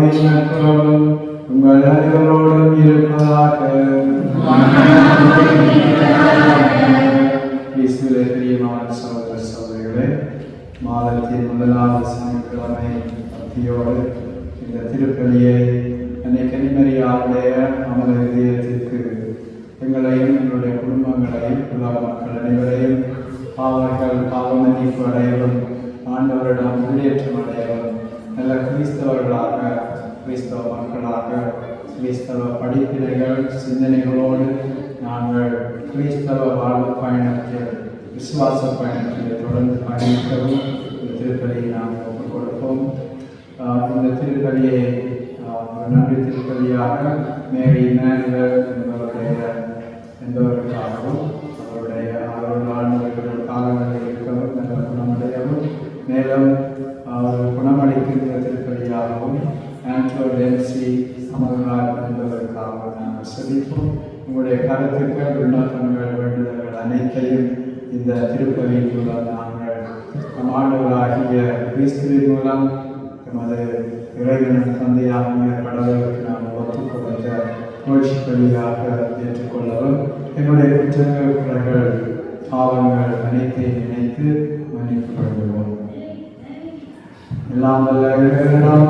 ஆவியின் நட்புறவும் உங்கள் அனைவரோடும் இருப்பதாக. இயேசுவிலே பிரியமான சகோதர சகோதரிகளே, மாதத்தின் முதலாவது சனிக்கிழமை பக்தியோடு இந்த திருப்பலியை அன்னை கன்னிமரியாவுடைய அமல இதயத்திற்கு எங்களையும் எங்களுடைய குடும்பங்களையும் உலக மக்கள் அனைவரையும் அவர்கள் பாவமன்னிப்பு அடையவும் ஆண்டவரிடம் முன்னேற்றம் அடையவும் நல்ல கிறிஸ்தவர்களாக கிறிஸ்தவ மக்களாக கிறிஸ்தவ படிப்பினைகள் சிந்தனைகளோடு நாங்கள் கிறிஸ்தவ வாழ்வு பயணத்தில் விசுவாச பயணத்தில் தொடர்ந்து பயணிக்கவும் இந்த திருப்பலியை நாங்கள் ஒப்புக் கொடுப்போம். இந்த திருப்பலியை நன்றி திருப்பலியாக மேரி இமானுவேல் என்பவருக்காகவும் அவருடைய ஆண்டவர்கள் காலங்களில் இருக்கவும் நல்ல குணமடையவும் மேலும் அவர் குணமளிக்கின்ற திருப்பலியாகவும் ஆன்டோடென்சி அமர்நாத் என்பதற்காகவும் நாங்கள் செபிப்போம். உங்களுடைய கருத்துக்கள் விண்ணப்பங்கள் வேண்டுதல்கள் அனைத்தையும் இந்த திருப்பலியின் மூலம் நாங்கள் நம் ஆண்டவராகிய கிறிஸ்துவின் மூலம் எமது இறைவனின் தந்தையாகிய கடவுளுக்கு நாம் ஒப்புக் கொடுத்த முயற்சிப்படியாக ஏற்றுக்கொள்ளவும் எங்களுடைய குற்றங்கள் பாவங்கள் அனைத்தையும் நினைத்து மன்னிப்பு கொள்வோம். எல்லாம் வல்ல இறைவனிடம்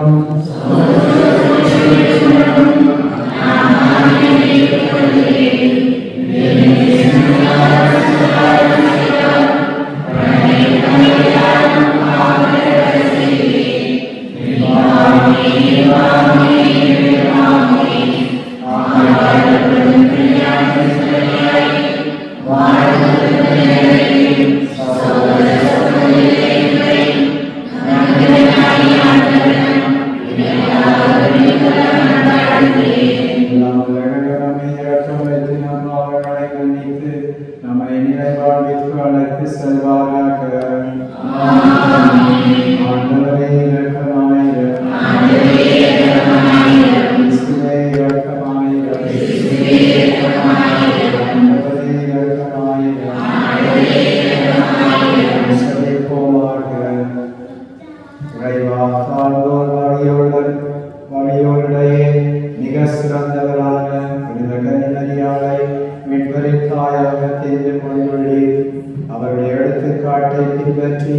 அவருடைய எடுத்துக்காட்டை பின்பற்றி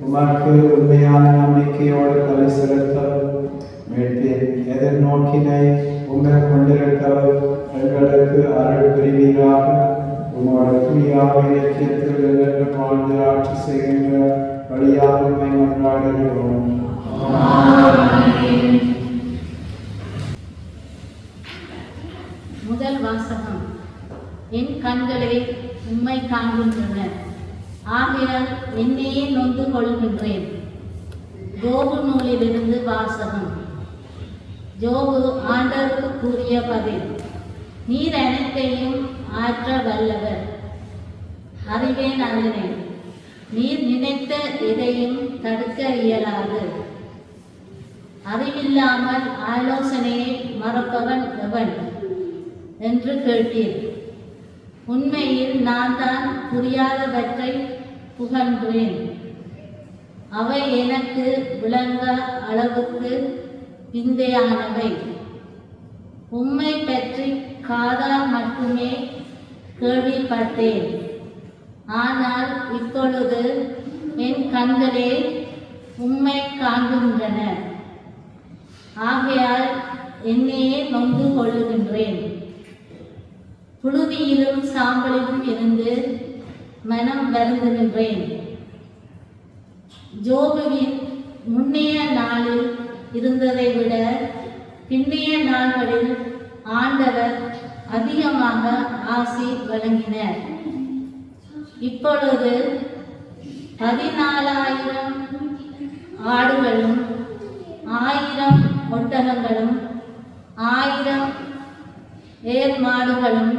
உமக்கு உண்மையான நம்பிக்கையோடு தலை செலுத்தவும் மீட்பின் எதிர்நோக்கினை உங்கள் கொண்டிருக்கவும் எங்களுக்கு அருள் புரிவீராக. உங்களோட துணியாக இலக்கியத்தில் என்று வாழ்ந்து ஆட்சி செய்கின்ற வழியாக உண்மை கொண்டாடுகிறோம். முதல் வாசகம். என் கண்களே உம்மை காண்கின்றன, ஆகையால் என்னையே நொந்து கொள்கின்றேன். யோபு நூலிலிருந்து வாசகம். யோபு ஆண்டவருக்கு கூறிய பதில். நீர் அனைத்தையும் ஆற்ற வல்லவர், அறிவேன் அறிவேன். நீர் நினைத்த எதையும் தடுக்க இயலாது. அறிவில்லாமல் ஆலோசனையை மறப்பவன் எவன் என்று கேட்டீர். உண்மையில் நான் தான் புரியாதவற்றை புகழ்கிறேன். அவை எனக்கு விளங்க அளவுக்கு பிந்தையானவை. உம்மை பற்றி காதால் மட்டுமே கேள்விப்பட்டேன். ஆனால் இப்பொழுது என் கண்களே உம்மை காண்கின்றன, ஆகையால் என்னையே நொந்து கொள்ளுகின்றேன். புழுதியிலும் சாம்பலிலும் இருந்து மனம் வருந்துகின்றேன். யோபுவின் முன்னைய நாளில் இருந்ததை விட பின்னைய நாள்களில் ஆண்டவர் அதிகமாக ஆசி வழங்கினார். இப்பொழுது 14,000 ஆடுகளும் 1000 ஒட்டகங்களும் 1000 ஏர் மாடுகளும்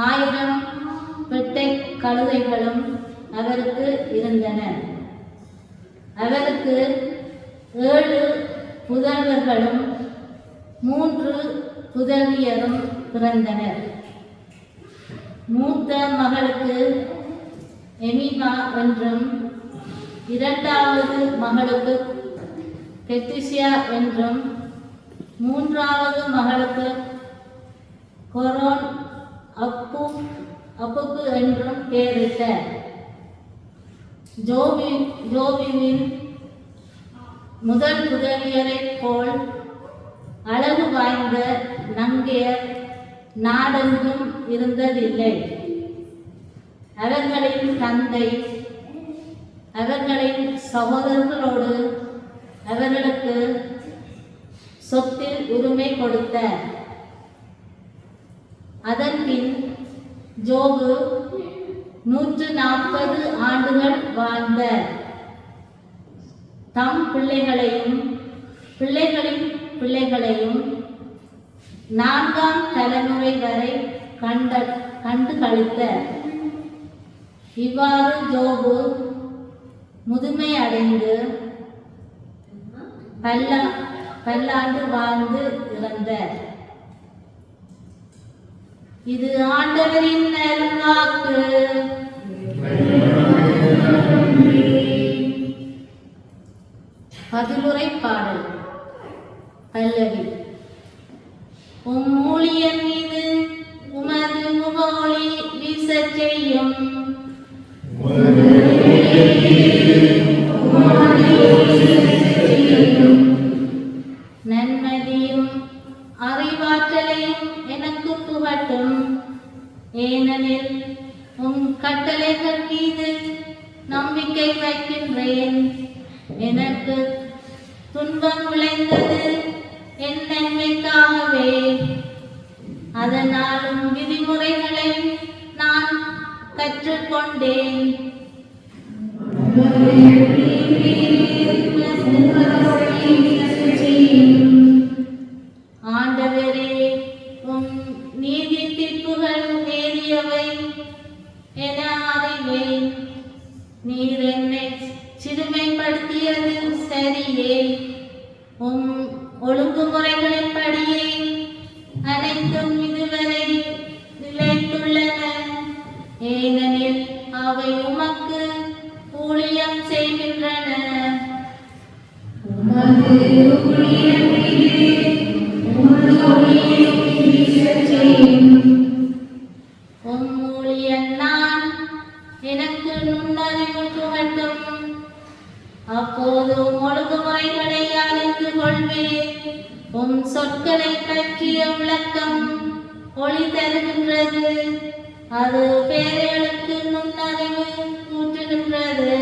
1000 பெட்டை கழுதைகளும் அவருக்கு இருந்தன. அவருக்கு 7 புதல்வர்களும் 3 புதல்வியரும் பிறந்தனர். மூத்த மகளுக்கு எமிமா என்றும், இரண்டாவது மகளுக்கு பெத்திசியா என்றும், மூன்றாவது மகளுக்கு கொரோன் அப்புக்கு என்றும் பெயரிட்டார். ஜோபிவின் முதல் புதல்வியரைப் போல் அழகு வாய்ந்த நங்கையர் நாடெங்கும் இருந்ததில்லை. அவர்களின் தந்தை அவர்களின் சகோதரர்களோடு அவர்களுக்கு சொத்தில் உரிமை கொடுத்தார். அதன்பின் ஜோபு 140 ஆண்டுகள் வாழ்ந்தார். தம் பிள்ளைகளையும் பிள்ளைகளின் பிள்ளைகளையும் 4ஆம் தலைமுறை வரை கண்டு கழித்தார். இவ்வாறு ஜோபு முதுமை அடைந்து பல்லாண்டு வாழ்ந்து இறந்தார். இது ஆண்டவரின் நல்வாக்கு. பதிலுரை பாடல். பல்லவி. உம் ஊழியர் மீது உமது முகஒளி வீசச் செய்யும். நன்மதியும் அறிவாற்றலையும் எனக்கு புகட்டும். ஏனெனில் உம் கட்டளைகள் மீது நம்பிக்கை வைக்கின்றேன். எனக்கு துன்பம் விளைந்தது என் நன்மைக்காகவே. அதனால் உம் விதிமுறைகளை நான் கற்றுக்கொண்டேன். ஆண்டவரே, உம் நீதி தீர்ப்புகள் நேரியவை என அறிவேன். நீர் என்னை சிறுமைப்படுத்தியது சரியே. உம் ஒழுங்குமுறைகளின்படியே அனைத்தும் இதுவரை நிலைத்துள்ளன. ஏனெனில் அவை உமக்கு ஊழியம் செய்கின்றன. உம் ஊழியன் நான், எனக்கு நுண்ணறிவு புகட்டும். அப்போது ஒழுங்குமுறைகளை அறிந்து கொள்வேன். உம் சொற்களை பற்றிய விளக்கம் ஒளி தருகின்றது. அது பேரைகளுக்கு நுண்ணறிவு கூட்டுகின்றது.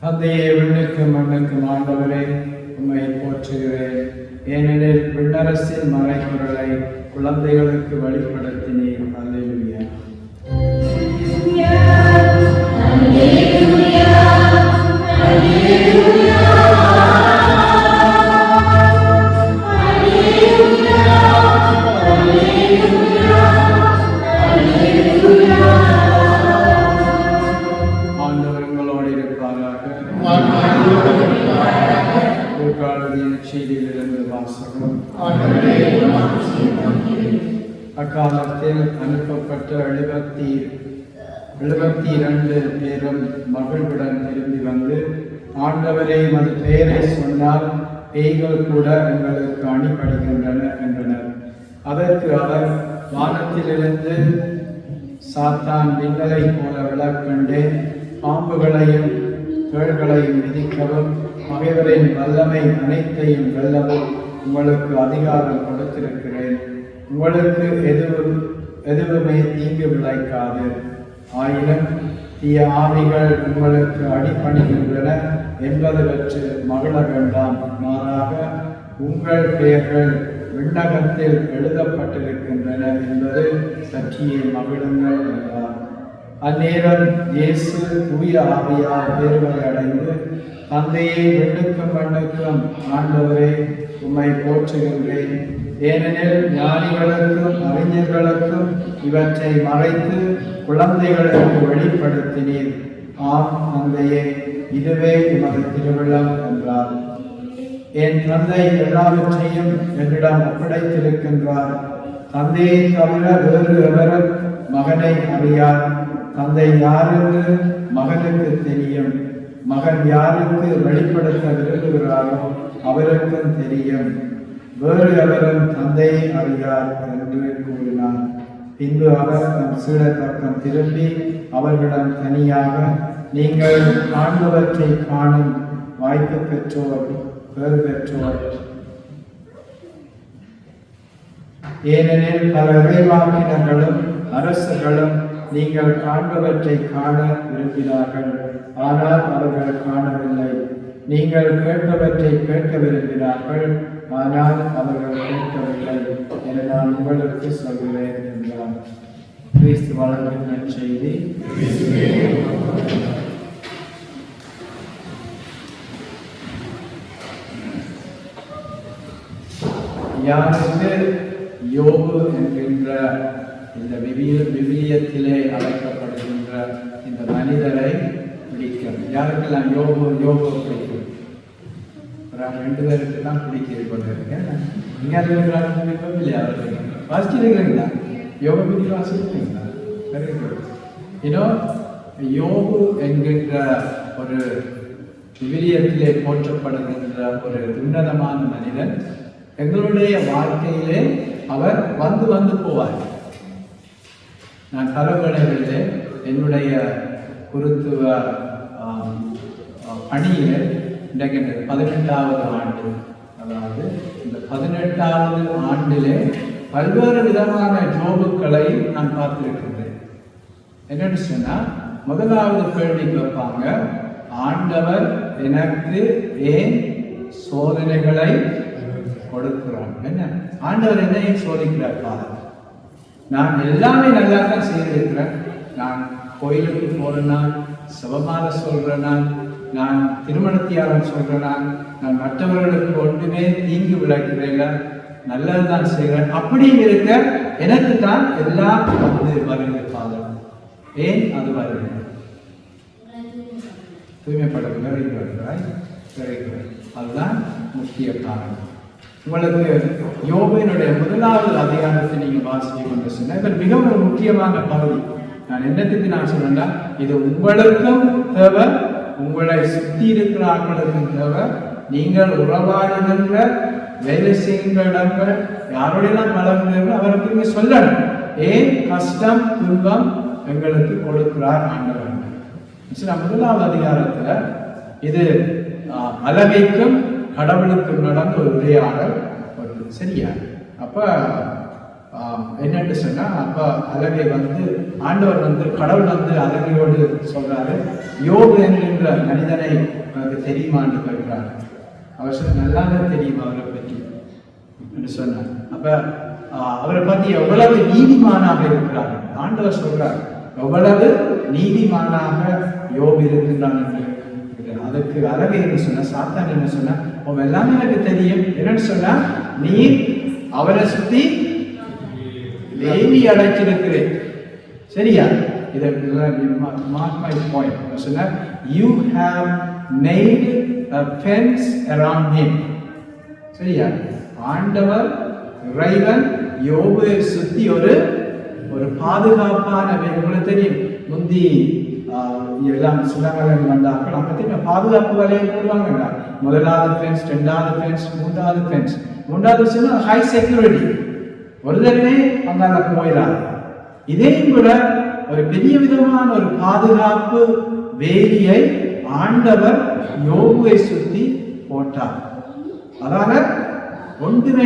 தந்தையே, விண்ணுக்கும் மண்ணுக்கும் ஆண்டவரே, உம்மை போற்றுகிறேன். ஏனெனில் விண்ணரசின் மறைபொருளை குழந்தைகளுக்கு வெளிப்படுத்தினீர். அல்லேலூயா. ஆண்டவர் உங்களோடு இருப்பாராக. செய்தியிலிருந்து வாசகம். அக்காலத்தில் அனுப்பப்பட்ட 72 பேரும் மகிழ்வுடன் திரும்பி வந்து, ஆண்டவரே, மது பெயரை சொன்னால் பேய்கள் கூட எங்களுக்கு அணிபடுகின்றன என்றனர். அதற்கு அவர், வானத்திலிருந்து சாத்தான் விண்ணலை போல விளக்கண்டேன். பாம்புகளையும் தேள்களையும் மிதிக்கவும் பகைவரின் வல்லமை அனைத்தையும் வெல்லவும் உங்களுக்கு அதிகாரம் கொடுத்திருக்கிறேன். உங்களுக்கு எதுவும் எதுவுமே தீங்கு விளைக்காது. ஆயினும் தீய ஆவிகள் உங்களுக்கு அடிபணிகின்றன என்பது பற்றி மகிழ வேண்டாம். மாறாக உங்கள் பெயர்கள் விண்ணகத்தில் எழுதப்பட்டிருக்கின்றன என்பது பற்றியே மகிழுங்கள் என்றார். அந்நேரம் இயேசு தூய ஆவியால் பேர்வரை அடைந்து, தந்தையை விண்ணுக்கும் மண்ணுக்கும் ஆண்டவரே உம்மை போற்றுகின்றேன். ஏனெனில் ஞானிகளுக்கும் அறிஞர்களுக்கும் இவற்றை மறைத்து குழந்தைகளுக்கு வெளிப்படுத்தினீர். ஆம் தந்தையே, இதுவே உமது திருவிழம் என்றார். என் தந்தை எல்லாவற்றையும் என்னிடம் ஒப்படைத்திருக்கின்றார். தந்தையை தவிர வேறு எவரும் மகனை அறியார். தந்தை யாருக்கு மகனுக்கு தெரியும். மகன் யாருக்கு வெளிப்படுத்த விரும்புகிறாரோ அவருக்கும் தெரியும். வேறு எவரும் தந்தையை அறியார் என்று கூறினார். பின்பு அவர் தம் சீடர் பக்கம் திரும்பி அவர்களிடம் தனியாக, நீங்கள் காண்பவற்றை காணும் வாய்ப்பு பெற்றோர் பேறு பெற்றோர். ஏனெனில் பல இறைவாக்கினர்களும் அரசுகளும் நீங்கள் காண்பவற்றை காண விரும்பினார்கள், ஆனால் அவர்கள் காணவில்லை. நீங்கள் கேட்பவற்றை கேட்க விரும்பினார்கள், ஆனால் அவர்கள் கேட்கவில்லை என நான் உங்களுக்கு சொல்கிறேன் என்றார். கிறிஸ்து வளர்ந்த நற்செய்தி. யாருக்கு யோபு என்கின்ற இந்த விவிலியத்திலே அழைக்கப்படுகின்ற இந்த மனிதரை பிடிக்கும்? யாருக்கெல்லாம் யோபு பிடிக்கும்? ரெண்டு பேருக்கு தான் பிடிக்கிறது கொண்டிருக்கேன். நீங்க அது இல்லையா? வாசிச்சிருக்கிறீங்களா? யோபு பற்றி வாசிக்கிறீங்களா? Very good. யோபு என்கின்ற ஒரு விவிலியத்திலே போற்றப்படுகின்ற ஒரு உன்னதமான மனிதன். எங்களுடைய வாழ்க்கையிலே அவர் வந்து வந்து போவார். நான் பல வேளைகளிலே என்னுடைய குருத்துவ பணியிலே இன்றைக்கு 18வது ஆண்டு, அதாவது இந்த 18வது ஆண்டிலே பல்வேறு விதமான ஜோபுக்களை நான் பார்த்திருக்கின்றேன். என்னன்னு சொன்னா, முதலாவது கேள்வி கேட்பாங்க, ஆண்டவர் எனக்கு ஏன் சோதனைகளை கொடுக்கிறான்? என்ன ஆண்டவர் என்ன ஏன் சோதிக்கிறார்? பாருங்க, நான் எல்லாமே நல்லா தான் செய்திருக்கிறேன். நான் கோயிலுக்கு போறேன்னா, சிவமால சொல்றேன்னா, நான் திருமணத்தியாரம் சொல்றேன்னா, நான் மற்றவர்களுக்கு ஒன்றுமே தீங்கு விளைக்கிறேன், நல்லதுதான் செய்கிறேன். அப்படி இருக்க எனக்கு தான் எல்லாம் வந்து வருகிற பாதம். ஏன் அது வருது? தூய்மைப்படுத்த அதுதான் முக்கிய காரணம். உங்களுக்கு யோபினுடைய முதலாவது அதிகாரத்தை நீங்க வாசிக்க கொண்டு சொன்ன இது மிகவும் ஒரு முக்கியமான பகுதி. நான் என்னத்துக்கு நான் சொன்னேன்னா, இது உங்களுக்கும் தேவை, உங்களை சுத்தி இருக்கிற ஆட்களுக்கும் தேவை. நீங்கள் உறவாடுகின்ற வேலை செய்கின்ற இடங்கள் யாரோடையெல்லாம் பழகுகிறீர்கள் அவருக்கு நீங்க சொல்லணும், ஏன் கஷ்டம் துன்பம் எங்களுக்கு கொடுக்கிறார் ஆண்டவர். முதலாவது அதிகாரத்துல இது அலகைக்கும் கடவுளுக்கும் நடந்த ஒரு உரையாடல் வருது. சரியா? அப்ப என்னன்னு சொன்னா, அப்ப அலகை வந்து ஆண்டவர் வந்து கடவுள் வந்து அலகையோடு சொல்றாரு, யோபு என்கின்ற மனிதனை எனக்கு தெரியுமான்னு கேட்கிறாரு. அவர் சொன்ன நல்லாவே தெரியும் அவரை பற்றி என்று சொன்னார். அப்ப அவரை பத்தி எவ்வளவு நீதிமானாக இருக்கிறார் ஆண்டவர் சொல்றார், எவ்வளவு நீதிமானாக யோபு இருக்கின்றான் என்று. அதுக்கு அழகு என்ன சொன்ன, சாத்தான் என்ன சொன்ன, அவன் எல்லாமே எனக்கு தெரியும். என்னன்னு சொன்னா, நீ அவரை சுத்தி வேலி அடைச்சிருக்கிறேன். சரியா? இதை mark my point. சொன்ன, you have made a fence around him. சரியா? ஆண்டவர் இறைவன் யோபுவை சுத்தி ஒரு பாதுகாப்பான, உங்களுக்கு தெரியும் முந்தி எல்லாம் சிலங்கள் வந்தார்கள், அங்கே பாதுகாப்பு வலையை போடுவாங்க. முதலாவது ஃபென்ஸ், ரெண்டாவது ஃபென்ஸ், மூன்றாவது ஃபென்ஸ். மூன்றாவது சொன்னா ஹை செக்யூரிட்டி, ஒரு தடவை அங்கால போயிடாது. இதையும் கூட ஒரு பெரிய விதமான ஒரு பாதுகாப்பு வேலியை ஆண்டவர் யோபுவை சுத்தி போட்டார். அதாவது ஒன்றுமே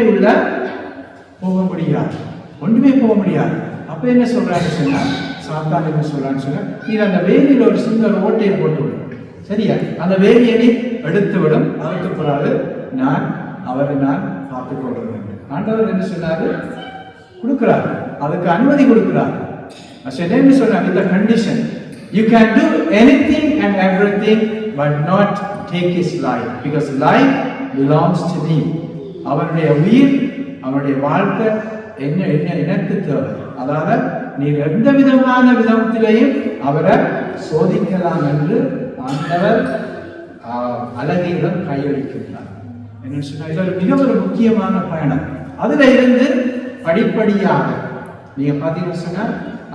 போக முடியாது. அப்ப என்ன சொல்றான்னு சொன்னா, சாத்தான் என்ன சொல்றான்னு சொன்னா, நீ அந்த வேலியில ஒரு சின்ன ஓட்டையை போட்டு விடும், சரியா? அந்த வேலியை நீ எடுத்து விடும், அதுக்கு பிறகு அவரை நான் பார்த்துக் கொள்றேன். ஆண்டவர் என்ன சொன்னாரு? கொடுக்கிறார், அதுக்கு அனுமதி கொடுக்கிறார். என்ன சொன்னார்? இந்த condition, you can do anything and everything but not take his life, because life belongs to me. அவருடைய உயிர், அவருடைய வாழ்க்கை என்ன எனக்கு தேவை. அதாவது நீ எந்த விதமான விதத்திலேயும் அவரை சோதிக்கலாம் என்று ஆண்டவர் அழகியிடம் கையளிக்கின்றார். என்ன சொன்னா, இது மிக ஒரு முக்கியமான பயணம். அதுல இருந்து படிப்படியாக நீங்க பாத்தீங்கன்னு சொன்னா,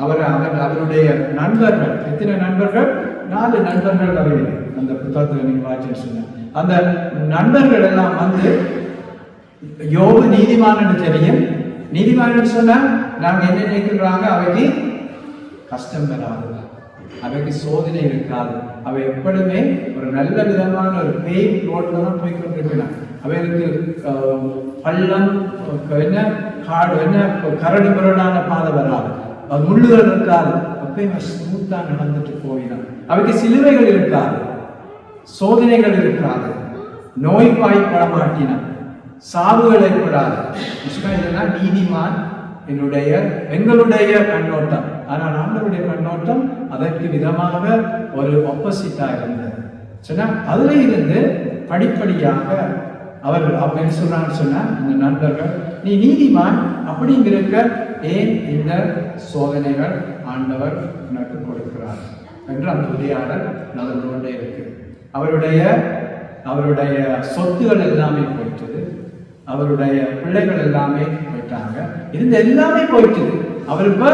அவருடைய நண்பர்கள், எத்தனை நண்பர்கள்? 4 நண்பர்கள் வருகிறது அந்த புத்தகத்துல நீங்க வாசிச்சு சொன்ன. அந்த நண்பர்கள் எல்லாம் வந்து, யோபு நீதிமான் தெரியும், நீதிமான் சொன்னா நாங்க என்ன நினைக்கிறாங்க, அவைக்கு கஷ்டம் வராது, அவைக்கு சோதனை இருக்காது, அவை எப்பொழுதுமே ஒரு நல்ல விதமான ஒரு பேய் ரோட்ல தான் போய் கொண்டிருக்கிறாங்க. அவைகளுக்கு பள்ளம் என்ன காடு என்ன கரடு முரடான பாதை வராது, முள்ளுகள் இருக்காது, அப்பயுமே ஸ்மூத்தா நடந்துட்டு போயிடும். அவைக்கு சிலுவைகள் இருக்காது, சோதனைகள் இருக்காது, நோய்வாய்ப்பட மாட்டின, சாவுகள் ஏற்படாது. இதெல்லாம் நீதிமான் எங்களுடைய கண்ணோட்டம். ஆனால் ஆண்டவருடைய கண்ணோட்டம் அதற்கு விதமாக ஒரு ஆப்போசிட்டா இருந்தது. சொன்னா அதுல இருந்து படிப்படியாக அவர்கள் அப்ப என்ன சொல்றான்னு சொன்னா, இந்த நண்பர்கள், நீ நீதிமான் அப்படிங்கிருக்க ஏன் இந்த சோதனைகள் ஆண்டவர் உனக்கு கொடுக்கிறார் என்று அந்த உரையாடல் நடந்து கொண்டே இருக்கு. அவருடைய சொத்துகள் எல்லாமே போயிட்டது, அவருடைய பிள்ளைகள் எல்லாமே போயிட்டாங்க, இருந்த எல்லாமே போயிட்டது. அவர் இப்ப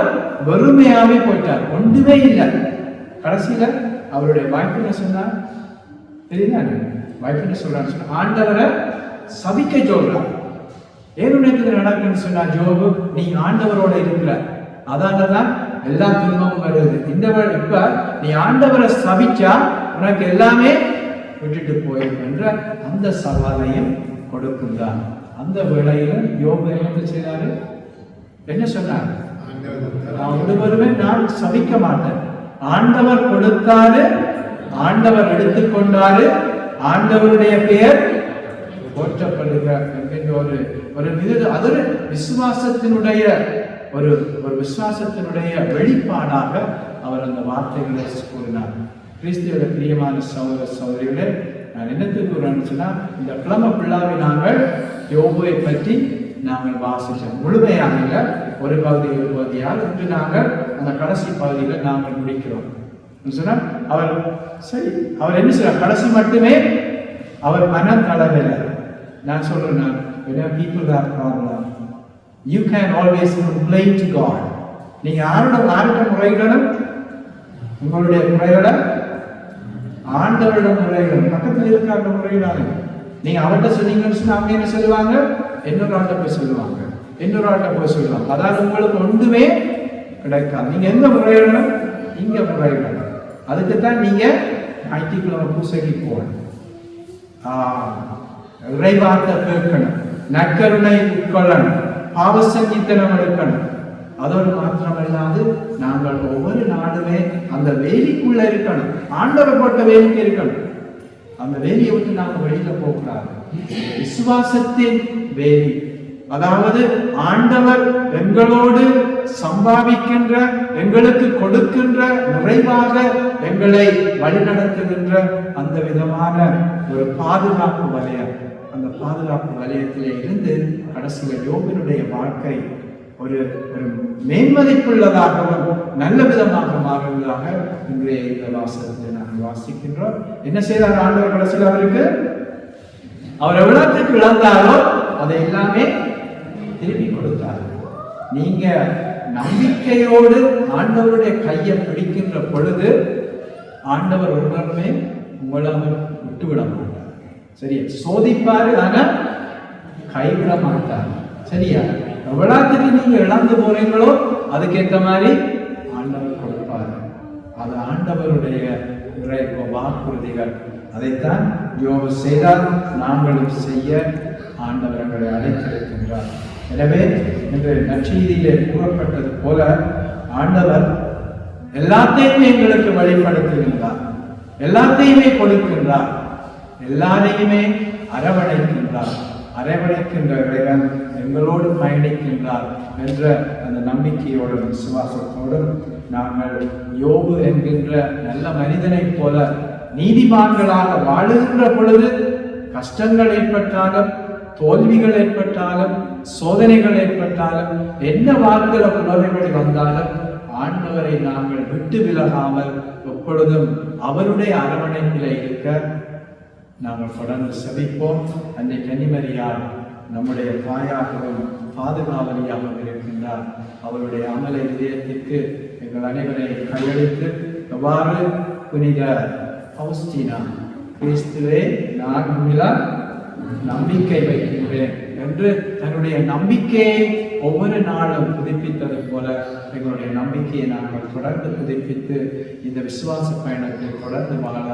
வெறுமையாவே போயிட்டார், ஒன்றுமே இல்லை. கடைசியில அவருடைய வாய்ப்பு என்ன சொன்னார் தெரியுதா? வாய்ப்பு என்ன சொல்றான்னு சொன்னா, ஆண்டவரை சபிக்க சொல்றார். ஏன் உனக்கு நடக்குன்னு சொன்னா, ஜோபு நீ ஆண்டவரோட இருக்கிற, அதாலதான் எல்லா துன்பமும் வருது. இப்ப நீ ஆண்டவரை சபிச்சா உனக்கு எல்லாமே விட்டுட்டு போயிடும் என்ற அந்த சவாலையும் கொடுக்குந்தான். அந்த வேளையில யோபு என்ன செய்தாரு? என்ன சொன்னார்? நான் ஒருவருமே நான் சபிக்க மாட்டேன், ஆண்டவர் கொடுத்தாரு, ஆண்டவர் எடுத்துக்கொண்டாரு, ஆண்டவருடைய பெயர் போற்றப்படுக என்கின்ற ஒரு விசுவாசத்தினுடைய ஒரு விசுவாசத்தினுடைய வெளிப்பாடாக அவர் அந்த வார்த்தைகளை கூறினார். கிறிஸ்துவோட பிரியமான சகோதர சகோதரிகளே, நான் என்னத்துக்கு சொன்னா, இந்த கிழமை பிள்ளாவை நாங்கள் யோபுவை பற்றி நாங்கள் வாசிச்சோம். முழுமையாக ஒரு பகுதியால் இன்று நாங்கள் அந்த கடைசி பகுதியில் நாங்கள் முடிக்கிறோம். சொன்னா அவர் என்ன சொல்றார்? கடைசி மட்டுமே அவர் மனம் தளரல. நான் சொல்றேன், people have problem, you can always complain to God. நீங்க யாரோட முறையிடணும்? உங்களுடைய முறைகளை ஆண்டவரிடம் முறையிடணும். பக்கத்தில் இருக்க முறையிடாது. நீங்க அவர்கிட்ட சொன்னீங்கன்னு சொன்னா அவங்க என்ன சொல்லுவாங்க? இன்னொரு ஆள்கிட்ட போய் சொல்லுவாங்க, இன்னொரு ஆள்கிட்ட போய் சொல்லுவாங்க. அதாவது உங்களுக்கு ஒன்றுமே கிடைக்காது. நீங்க எங்க முறையிடணும்? இங்க முறையிடணும். அதுக்குத்தான் நீங்க ஞாயிற்றுக்கிழமை பூசைக்கு போகணும், இறைவார்த்தை கேட்கணும், நற்கருணை உட்கொள்ளணும், பாவசங்கீர்த்தனம் எடுக்கணும். அதோடு மாத்திரமல்லாது நாங்கள் ஒவ்வொரு நாளுமே அந்த வேலிக்குள்ள இருக்கணும், ஆண்டவர் போட்ட வேலிக்கு இருக்கணும். அந்த வேலியை விட்டு நாங்கள் வெளியில போகக்கூடாது. விசுவாசத்தின் வேலி, அதாவது ஆண்டவர் எங்களோடு சம்பாதிக்கின்ற, எங்களுக்கு கொடுக்கின்ற, நிறைவாக எங்களை வழிநடத்துகின்ற அந்த விதமான ஒரு பாதுகாப்பு வலயம். அந்த பாதுகாப்பு வலயத்திலே இருந்து கடைசியில் யோபினுடைய வாழ்க்கை ஒரு மேன்மதிப்புள்ளதாகவும் நல்ல விதமாக மாறுவதாக இன்றைய இந்த வாசகத்தை நாங்கள் வாசிக்கின்றோம். என்ன செய்தார் ஆண்டவர் கடைசியில் அவருக்கு? அவர் எவ்வளவுக்கு இழந்தாரோ அதை எல்லாமே திருப்பி கொடுத்தார். நீங்க நம்பிக்கையோடு ஆண்டவருடைய கையை பிடிக்கின்ற பொழுது ஆண்டவர் ஒருவருமே உங்களை விட்டுவிட மாட்டார். சரியா? சோதிப்பாரு, ஆனா கைவிட மாட்டார். சரியா? எவ்வளவுக்கு நீங்க இழந்து போறீங்களோ அதுக்கேற்ற மாதிரி ஆண்டவர் கொடுப்பாரு. அது ஆண்டவருடைய வாக்குறுதிகள். அதைத்தான் யோபு செய்தால் நாங்களும் செய்ய ஆண்டவர் எங்களை அழைத்திருக்கின்றார். எனவே இன்று நற்செய்தியிலே கூறப்பட்டது போல ஆண்டவர் எல்லாத்தையுமே எங்களுக்கு வழிபடுத்துகின்றார், எல்லாத்தையுமே கொடுக்கின்றார், எல்லாரையுமே அரவணைக்கின்றார். அரவணைக்கின்ற இறைவன் எங்களோடு பயணிக்கின்றார் என்ற அந்த நம்பிக்கையோடும் விசுவாசத்தோடும் நாங்கள் யோபு என்கின்ற நல்ல மனிதனைப் போல நீதிமான்களாக வாழுகின்ற பொழுது கஷ்டங்கள் ஏற்பட்டாலும், தோல்விகள் ஏற்பட்டாலும், சோதனைகள் ஏற்பட்டாலும், என்ன வாழ்கிற உணர்வுகள் வந்தாலும் ஆண்டவரை நாங்கள் விட்டு விலகாமல் எப்பொழுதும் அவருடைய அரவணைப்பில் இருக்க நாங்கள் தொடர்ந்து செபிப்போம். அன்னை கன்னிமரியார் நம்முடைய தாயாகவும் பாதுகாவலியாகவும் இருக்கின்றார். அவருடைய அமல இதயத்திற்கு எங்கள் அனைவரை கையளித்து எவ்வாறு புனித பவுஸ்டினா கிறிஸ்துவே நான் உம்மில் நம்பிக்கை வைக்கின்றேன் என்று தன்னுடைய நம்பிக்கையை ஒவ்வொரு நாளும் புதுப்பித்தது போல எங்களுடைய நம்பிக்கையை நாங்கள் தொடர்ந்து புதுப்பித்து இந்த விசுவாச பயணத்தை தொடர்ந்து வாழ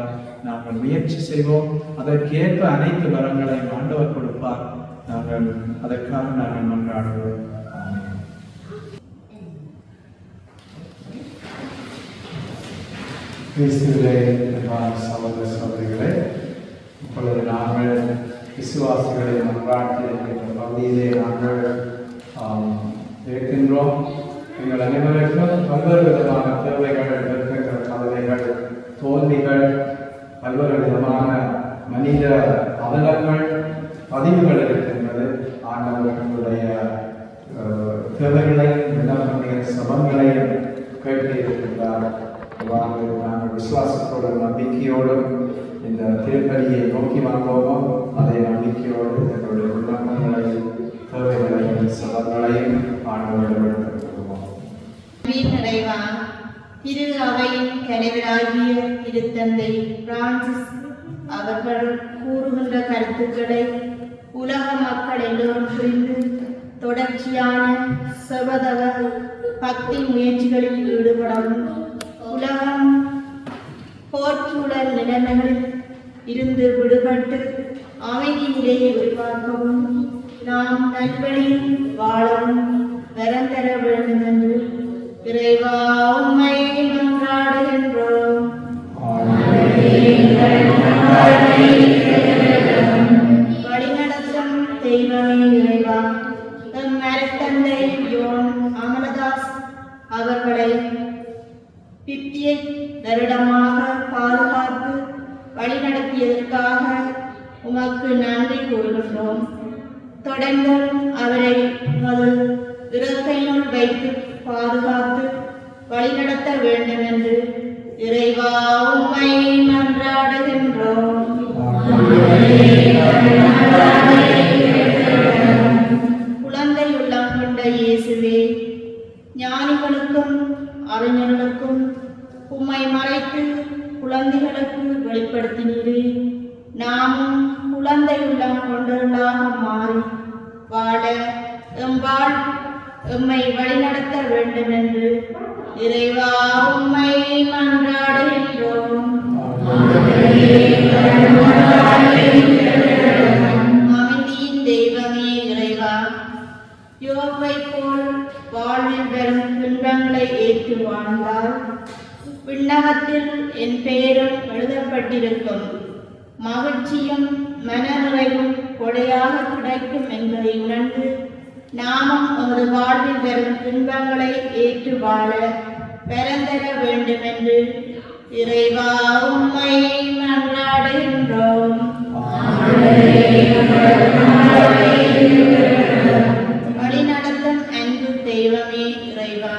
நாங்கள் முயற்சி செய்வோம். அதற்கேற்ப அனைத்து வரங்களையும் ஆண்டவர் கொடுப்பார். அதற்காக நாங்கள் மன்றாடுவோம். கிறிஸ்துவிலே சகோதர சகோதரிகளே, இப்பொழுது நாங்கள் விசுவாசிகளை மன்றாட்டி என்கின்ற பகுதியிலே நாங்கள் இருக்கின்றோம். எங்கள் அனைவருக்கும் பல்வேறு விதமான தேவைகள், வெறுப்புகள், கவலைகள், தோல்விகள், பல்வேறு விதமான மனித அவலங்கள், பதிவுகள் இருக்கின்றது. ஆண்டவர்களுடைய தேவைகளையும் விண்ணப்பங்களையும் சபங்களையும் கேட்டு இருக்கின்றார். நாங்கள் விசுவாசத்தோடும் நம்பிக்கையோடும் இந்த திருப்பதியை நோக்கி வாங்குவோமோ அதே நம்பிக்கையோடு எங்களுடைய விண்ணப்பங்களையும் தேவைகளையும் சபங்களையும் ஆண்டவர்களிடம் எடுத்துக்கொள்வோம். நிறைவா திரு அவையின் தலைவராகிய திருத்தந்தை பிரான்சிஸ் அவர்கள் கூறுகின்ற கருத்துக்களை உலக மக்கள் எல்லோரும் புரிந்து தொடர்ச்சியான செபதவ பக்தி முயற்சிகளில் ஈடுபடவும், உலகம் போர்ச்சூழல் நிலைமைகளில் இருந்து விடுபட்டு அமைதி நிலையை உருவாக்கவும், நாம் நல்வழியில் வாழவும் வரம் தர வேண்டும் என்று இறைவா உம்மை மன்றாடுகின்றோம். வழிநடத்தும் தெய்வமே இறைவா, எம் மரத்தந்தை யோன் அமலதாஸ் அவர்களை 58 வருடமாக பாதுகாத்து வழிநடத்தியதற்காக உமக்கு நன்றி கூறுகின்றோம். தொடர்ந்து அவரை உமது இறக்கையினுள் வைத்து பாதுகாத்து வழிநடத்த வேண்டும் என்று இறைவா உம்மை மன்றாடுகின்றோம். குழந்தை உள்ளம் கொண்ட இயேசுவே, ஞானிகளுக்கும் அறிஞர்களுக்கும் உம்மை மறைத்து குழந்தைகளுக்கு வெளிப்படுத்தினீரே, நாமும் குழந்தை உள்ளம் கொண்டவர்களாக மாறி வாழ எம்மை வழிநடத்த வேண்டும் என்று இறைவா உம்மை மன்றாடுகின்றோம். அமைதியின் தெய்வமே இறைவா, யோபை போல் வாழ்வில் வரும் துன்பங்களை ஏற்று வாழ்ந்தால் விண்ணகத்தில் என் பெயரும் எழுதப்பட்டிருக்கும். மகிழ்ச்சியும் மனநிறைவும் கொடையாக கிடைக்கும் என்பதை உணர்ந்து நாமும் நமது வாழ்வில் வரும் துன்பங்களை ஏற்று வாழ பெறந்தர வேண்டும் என்று இறைவா உம்மை மன்றாடுகின்றோம். வழிநடத்தும் அன்பு தெய்வமே இறைவா,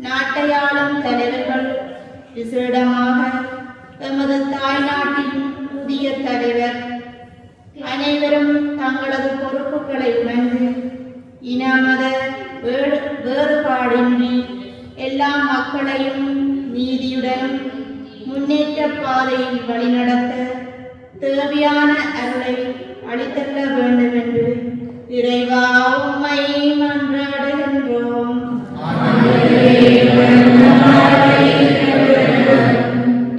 நாட்டையாளும் தலைவர்கள் விசேடமாக எமது தாய்நாட்டின் புதிய தலைவர் அனைவரும் தங்களது பொறுப்புகளை உணர்ந்து இனமத வேறுபாடின்றி எல்லா மக்களையும் நீதியுடனும் முன்னேற்ற பாதையில் வழிநடத்த தேவையான அருளை அளித்தள்ள வேண்டும் என்று இறைவா உம்மை மன்றாடுகின்றோம்.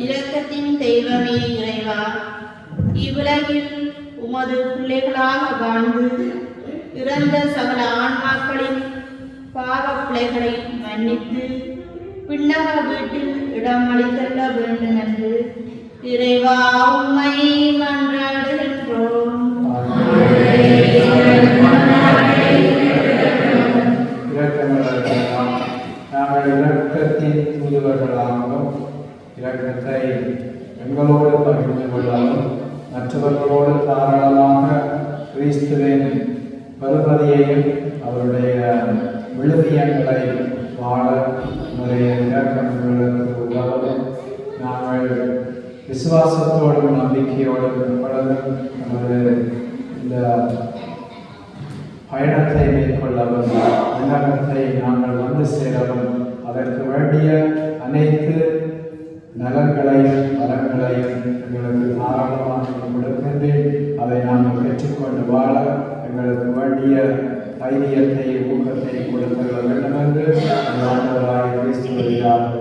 இரக்கத்தின் தெய்வமே இறைவா, இவ்வுலகில் உமது பிள்ளைகளாக வாழ்ந்து இறந்த சகல ஆன்மாக்களின் பாவ பிழைகளை மன்னித்து விண்ணக வீட்டில் இடமளித்தள்ள வேண்டும் என்று இறைவா உம்மை மன்றாடுகின்றோம். நாங்கள் இரக்கத்தின் தூதுவர்களாகவும் இரக்கத்தை எங்களோடு பகிர்ந்து கொள்ளவும் மற்றவர்களோடு தாராளமாக கிறிஸ்துவின் வருவதையையும் அவருடைய விழுமியங்களை வாழ நிறைய இரக்கங்களுக்கு உதவும் நாங்கள் விசுவாசத்தோடும் நம்பிக்கையோடும் எப்பொழுதும் நமது இந்த பயணத்தை மேற்கொள்ளவும் உலகத்தை நாங்கள் வந்து சேரவும் அதற்கு வேண்டிய அனைத்து நலன்களையும் வரங்களையும் எங்களுக்கு தாராளமாக கொடுக்கின்றேன். அதை நாங்கள் பெற்றுக்கொண்டு வாழ எங்களுக்கு வேண்டிய தைரியத்தை ஊக்கத்தை கொடுத்துள்ள வேண்டும் என்று ஆண்டவராகிய கிறிஸ்து வழியாக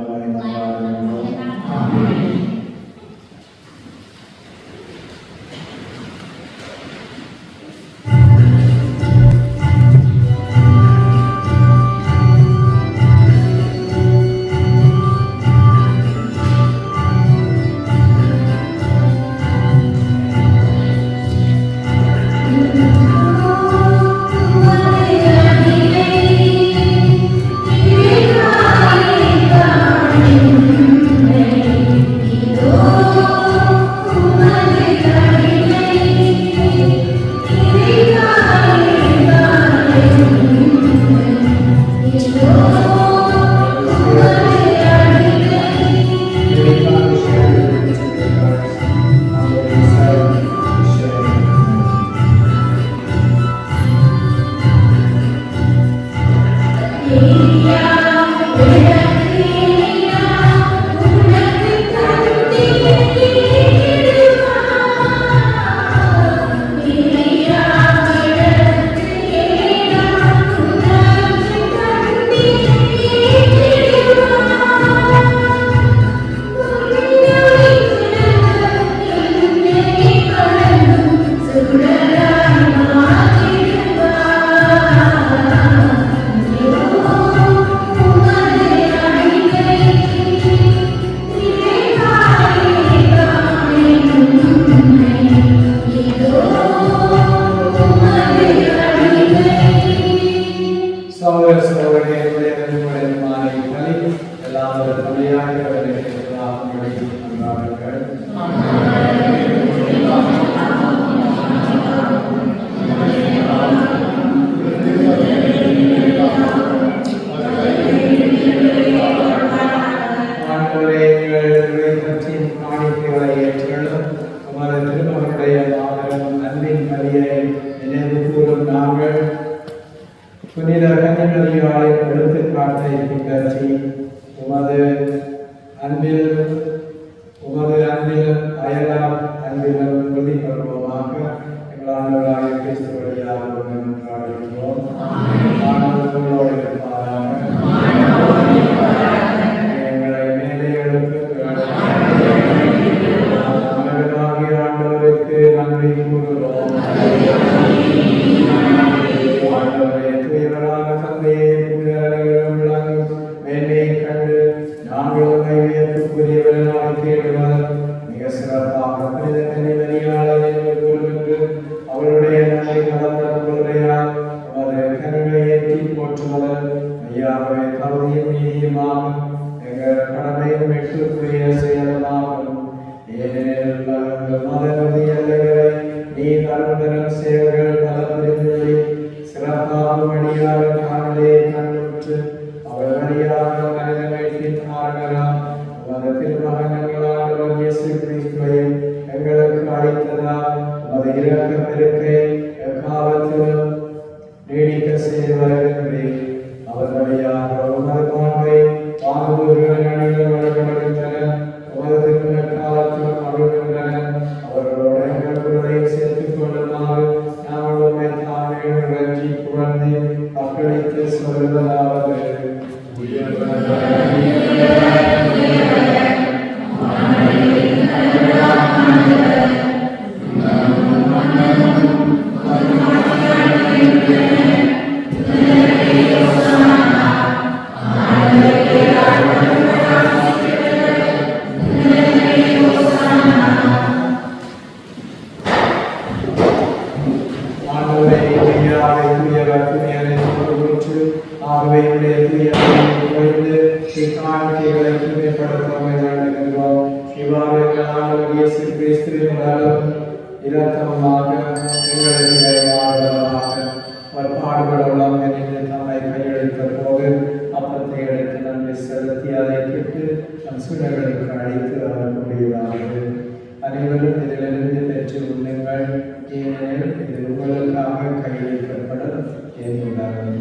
ஏற்றுள்ளார்கள்.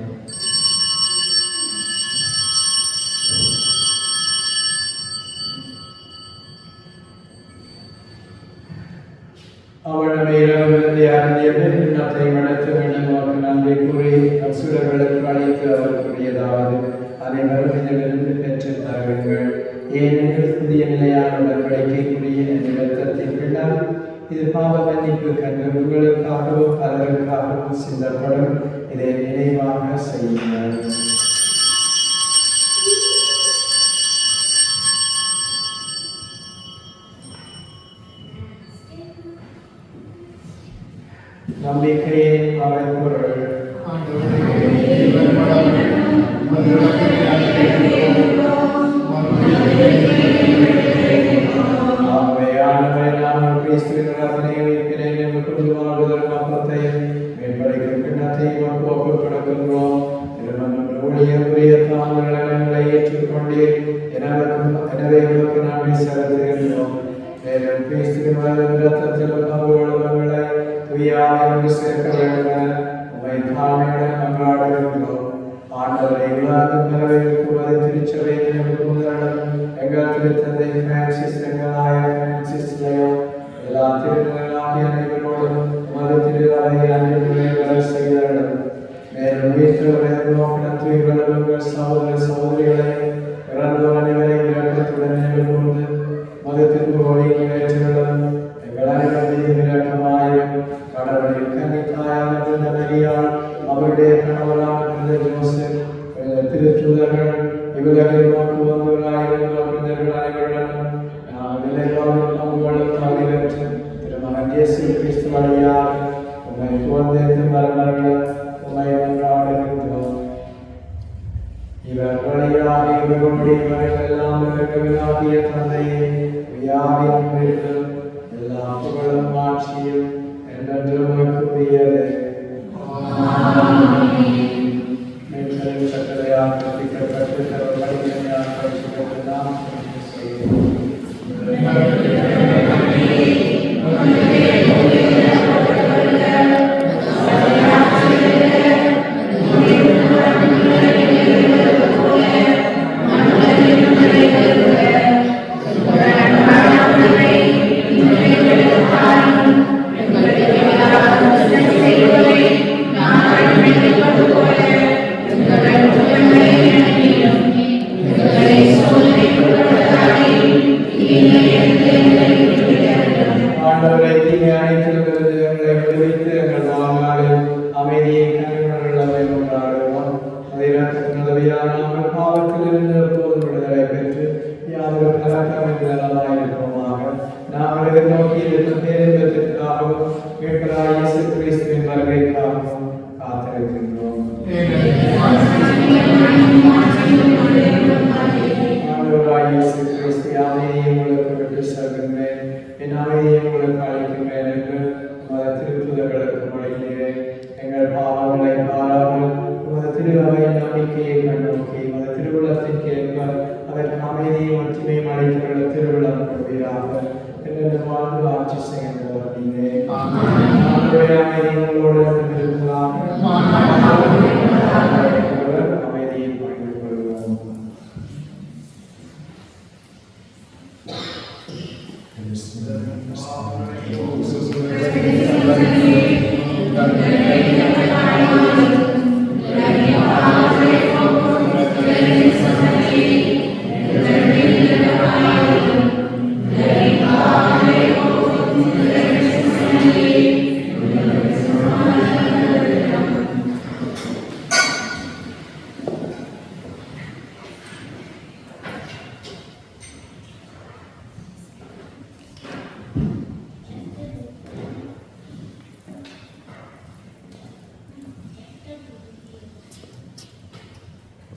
அவனது இரவிலிருந்து அருந்திய பின்னத்தை மடத்து வேண்டுமாறு நன்றி கூறி அசுரர்களுக்கு அளித்து அவருக்குரியதாவது அனைவரும் இதிலிருந்து பெற்றுத் தருங்கள். ஏனெனில் புதிய நிலையான உடன்படிக்கைக்குரிய இந்த இரத்தத்தின் பின்னால் இது பாவ மன்னிப்பு கண்டு உங்களுக்காகவும் பலருக்காகவும் சிந்தப்படும். இதை நினைவாக செய்யுங்கள். நம்பிக்கையின் மறைபொருள்.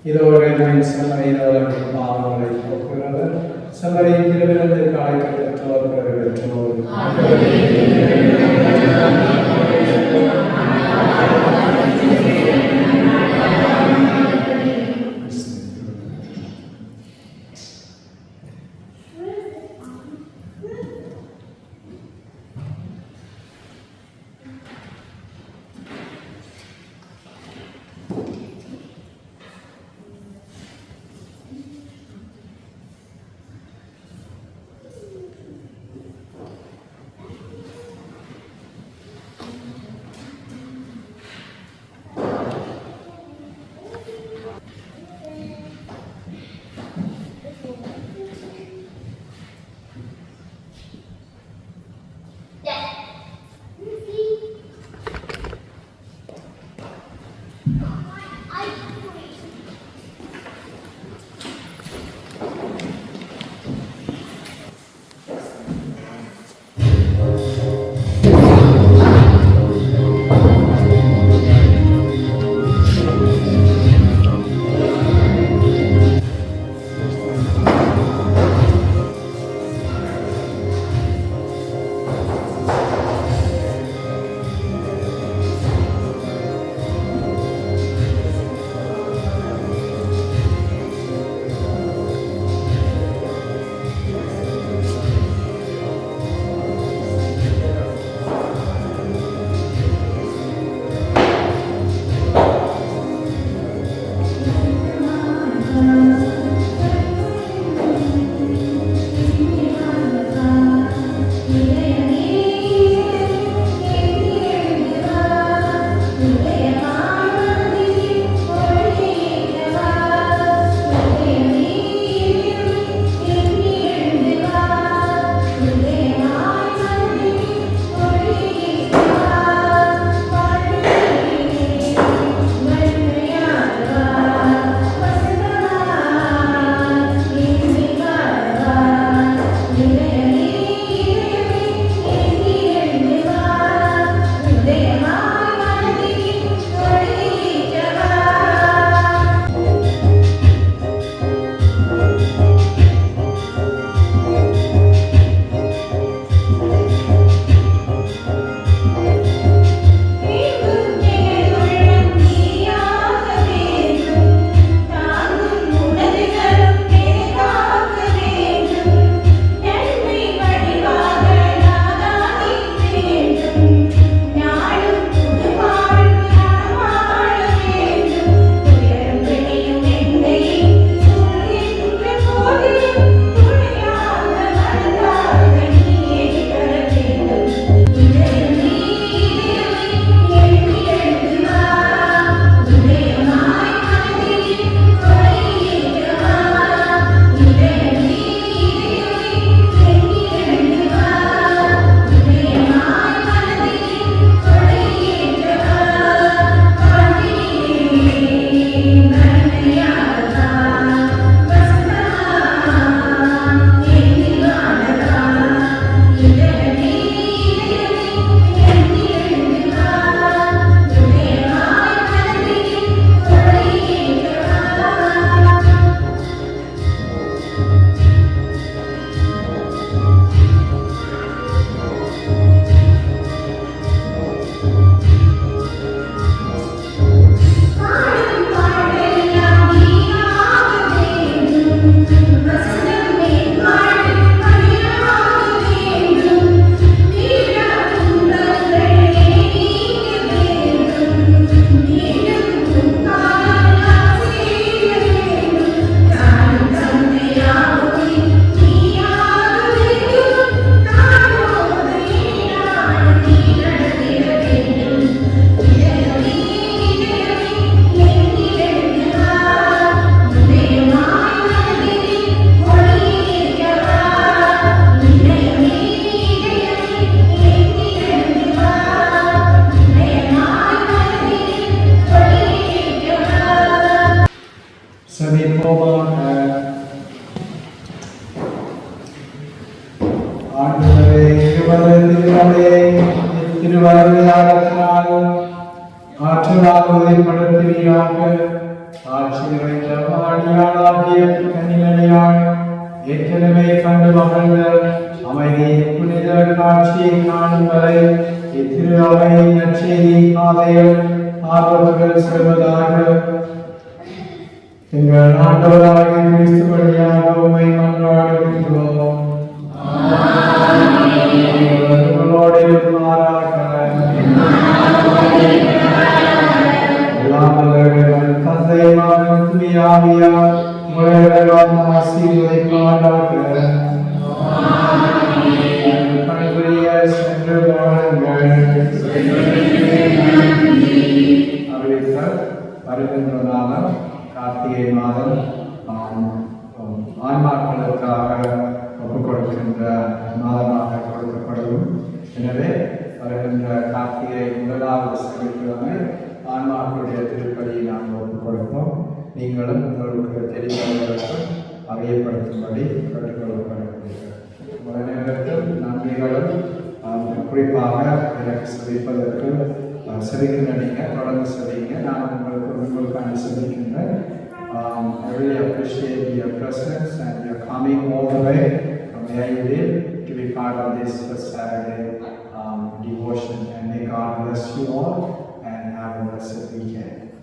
இதோடு செம்மறையின் பாவங்களை போக்குகிறவர் செம்மறையின் திருவிழந்திற்கு அழைக்கப்பட்டோர் பெற்றோர் ஆன்மாக்களுடைய திருப்பதியை நாங்கள் ஒப்புக் கொடுப்போம். நீங்களும் உங்களுக்கு தெரிந்தவர்களுக்கும் அறியப்படுத்தும்படி கேட்டுக்கொள்ளப்படுகிறீர்கள். உங்களை நேரத்தில் நன்றிகளும் குறிப்பாக எனக்கு செவிப்பதற்கு செவிக்கிறீங்க, தொடர்ந்து செவிங்க. நான் உங்களுக்கான செவிக்கின்றேன். I really appreciate your presence and your coming all the way from where you live to be part of this first Saturday devotion. And may God bless you all and have a blessed weekend.